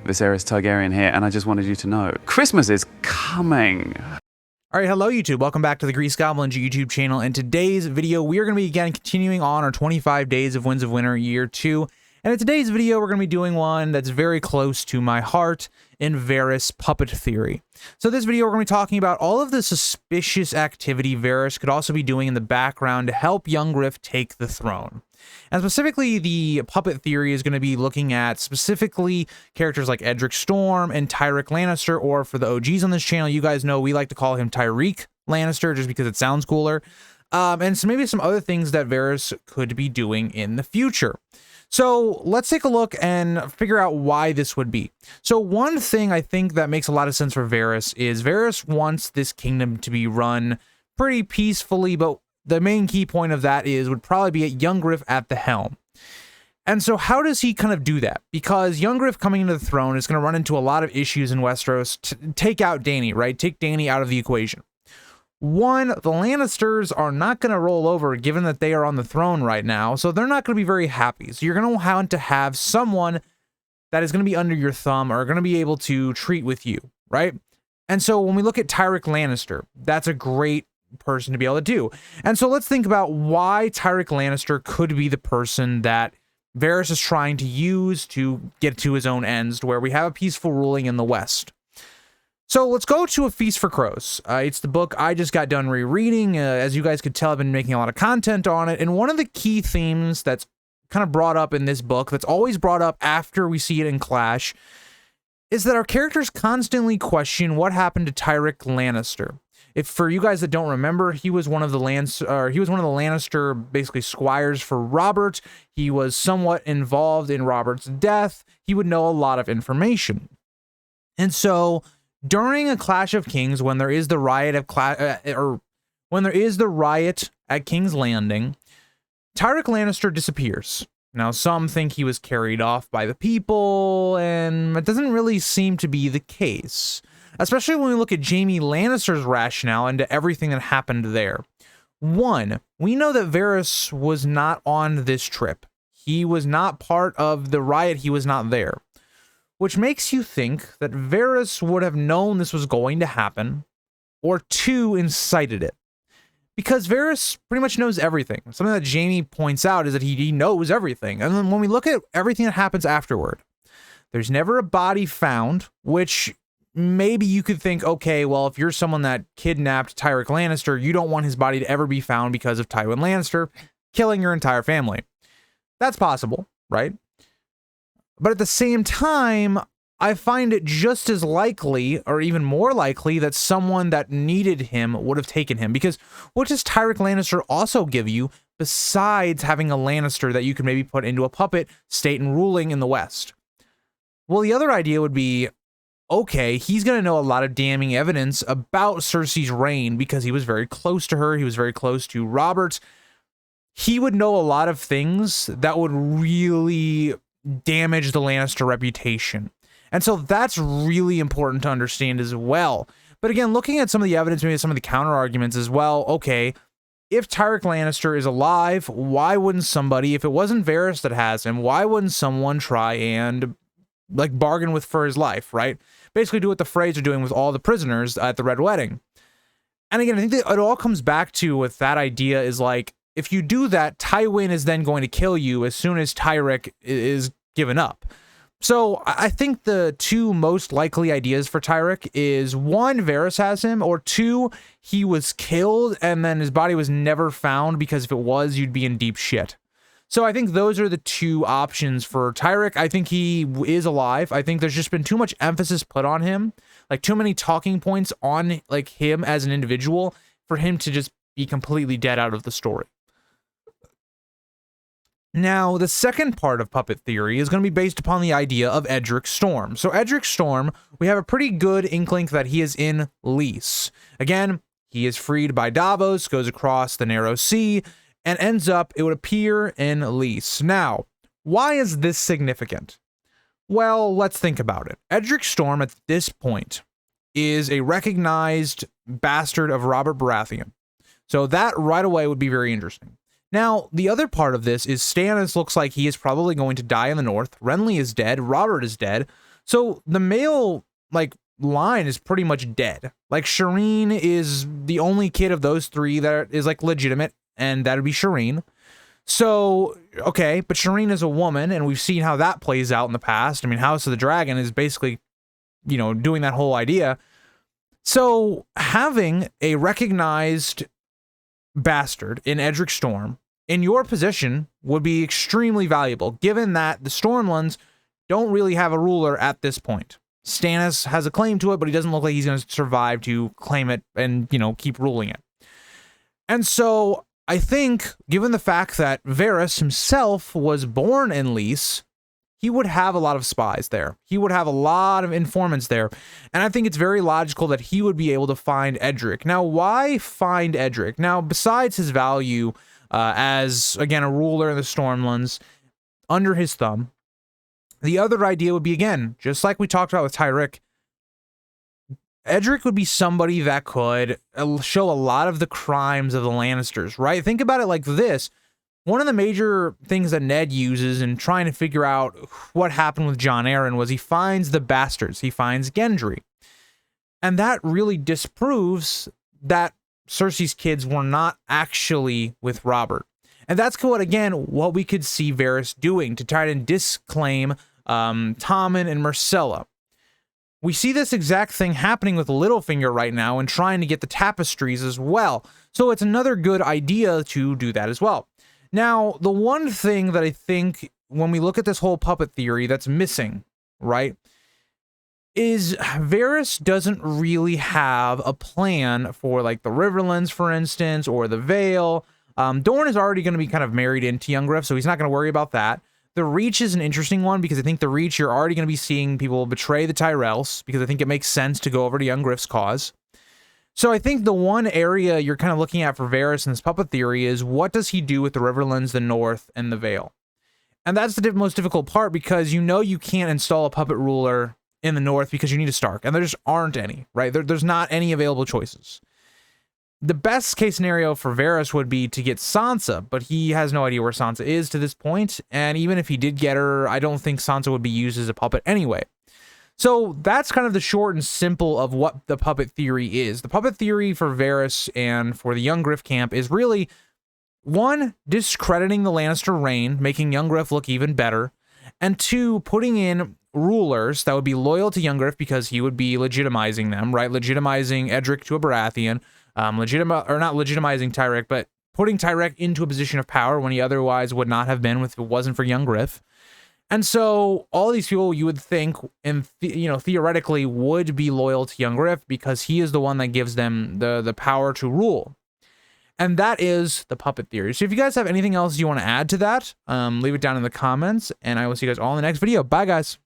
Viserys Targaryen here, and I just wanted you to know, Christmas is coming. All right, hello YouTube. Welcome back to the Grease Goblins YouTube channel. In today's video, we are going to be again continuing on our 25 Days of Winds of Winter Year 2. And in today's video, we're going to be doing one that's very close to my heart in Varys puppet theory. So this video, we're going to be talking about all of the suspicious activity Varys could also be doing in the background to help young Griff take the throne. And specifically, the puppet theory is going to be looking at specifically characters like Edric Storm and Tyrick Lannister, or for the OGs on this channel, you guys know we like to call him Tyreek Lannister just because it sounds cooler. And so maybe some other things that Varys could be doing in the future. So let's take a look and figure out why this would be. So one thing I think that makes a lot of sense for Varys is Varys wants this kingdom to be run pretty peacefully, but the main key point of that would probably be young Griff at the helm. And so how does he kind of do that? Because young Griff coming into the throne is going to run into a lot of issues in Westeros to take out Dany, right? Take Dany out of the equation. One, the Lannisters are not going to roll over given that they are on the throne right now, so they're not going to be very happy. So you're going to want to have someone that is going to be under your thumb or going to be able to treat with you, right? And so when we look at Tyrick Lannister, that's a great person to be able to do. And so let's think about why Tyrick Lannister could be the person that Varys is trying to use to get to his own ends, where we have a peaceful ruling in the West. So let's go to A Feast for Crows. It's the book I just got done rereading. As you guys could tell, I've been making a lot of content on it. And one of the key themes that's kind of brought up in this book, that's always brought up after we see it in Clash, is that our characters constantly question what happened to Tyrick Lannister. If for you guys that don't remember, he was one of the Lannister basically squires for Robert. He was somewhat involved in Robert's death. He would know a lot of information. And so during a Clash of Kings, when there is the riot at King's Landing, Tyrick Lannister disappears. Now, some think he was carried off by the people, and it doesn't really seem to be the case, especially when we look at Jaime Lannister's rationale into everything that happened there. One, we know that Varys was not on this trip. He was not part of the riot. He was not there, which makes you think that Varys would have known this was going to happen, or two, incited it. Because Varys pretty much knows everything. Something that Jaime points out is that he knows everything. And then when we look at everything that happens afterward, there's never a body found, which maybe you could think, okay, well, if you're someone that kidnapped Tyrick Lannister, you don't want his body to ever be found because of Tywin Lannister killing your entire family. That's possible, right? But at the same time, I find it just as likely, or even more likely, that someone that needed him would have taken him. Because what does Tyrick Lannister also give you besides having a Lannister that you can maybe put into a puppet state and ruling in the West? Well, the other idea would be, okay, he's going to know a lot of damning evidence about Cersei's reign because he was very close to her. He was very close to Robert. He would know a lot of things that would really damage the Lannister reputation. And so that's really important to understand as well. But again, looking at some of the evidence, maybe some of the counter arguments as well, okay, if Tyrick Lannister is alive, why wouldn't somebody, if it wasn't Varys that has him, why wouldn't someone try and like bargain for his life, right? Basically do what the Freys are doing with all the prisoners at the Red Wedding. And again, I think that it all comes back to with that idea is like, if you do that, Tywin is then going to kill you as soon as Tyrick is given up. So I think the two most likely ideas for Tyrick is one, Varys has him, or two, he was killed and then his body was never found, because if it was, you'd be in deep shit. So I think those are the two options for Tyrick. I think he is alive. I think there's just been too much emphasis put on him, like too many talking points on like him as an individual for him to just be completely dead out of the story. Now, the second part of puppet theory is going to be based upon the idea of Edric Storm. So Edric Storm, we have a pretty good inkling that he is in Lys. Again, he is freed by Davos, goes across the Narrow Sea, and ends up, it would appear, in Lys. Now, why is this significant? Well, let's think about it. Edric Storm, at this point, is a recognized bastard of Robert Baratheon. So that right away would be very interesting. Now, the other part of this is Stannis looks like he is probably going to die in the north. Renly is dead. Robert is dead. So the male like line is pretty much dead. Like Shireen is the only kid of those three that is like legitimate, and that would be Shireen. So, okay, but Shireen is a woman, and we've seen how that plays out in the past. I mean, House of the Dragon is basically, you know, doing that whole idea. So having a recognized bastard in Edric Storm in your position would be extremely valuable, given that the Stormlands don't really have a ruler at this point. Stannis has a claim to it, but he doesn't look like he's going to survive to claim it and, you know, keep ruling it. And so I think, given the fact that Varys himself was born in Lys, he would have a lot of spies there. He would have a lot of informants there. And I think it's very logical that he would be able to find Edric. Now, why find Edric? Now, besides his value as, again, a ruler in the Stormlands under his thumb, the other idea would be, again, just like we talked about with Tyrick, Edric would be somebody that could show a lot of the crimes of the Lannisters, right? Think about it like this. One of the major things that Ned uses in trying to figure out what happened with Jon Arryn was he finds the bastards. He finds Gendry. And that really disproves that Cersei's kids were not actually with Robert. And that's what we could see Varys doing to try to disclaim Tommen and Myrcella. We see this exact thing happening with Littlefinger right now and trying to get the tapestries as well. So it's another good idea to do that as well. Now, the one thing that I think when we look at this whole puppet theory that's missing, right, is Varys doesn't really have a plan for like the Riverlands, for instance, or the Vale. Dorne is already going to be kind of married into Youngriff, so he's not going to worry about that. The Reach is an interesting one because I think the Reach, you're already going to be seeing people betray the Tyrells because I think it makes sense to go over to Youngriff's cause. So I think the one area you're kind of looking at for Varys in this puppet theory is what does he do with the Riverlands, the North, and the Vale? And that's the most difficult part because you know you can't install a puppet ruler in the North because you need a Stark, and there just aren't any, right? There's not any available choices. The best case scenario for Varys would be to get Sansa, but he has no idea where Sansa is to this point, and even if he did get her, I don't think Sansa would be used as a puppet anyway. So that's kind of the short and simple of what the puppet theory is. The puppet theory for Varys and for the Youngriff camp is really, one, discrediting the Lannister reign, making Youngriff look even better, and two, putting in rulers that would be loyal to Youngriff because he would be legitimizing them, right? Legitimizing Edric to a Baratheon, not legitimizing Tyrick, but putting Tyrick into a position of power when he otherwise would not have been if it wasn't for Youngriff. And so all these people you would think, theoretically would be loyal to Youngriff because he is the one that gives them the power to rule. And that is the puppet theory. So if you guys have anything else you want to add to that, leave it down in the comments, and I will see you guys all in the next video. Bye, guys.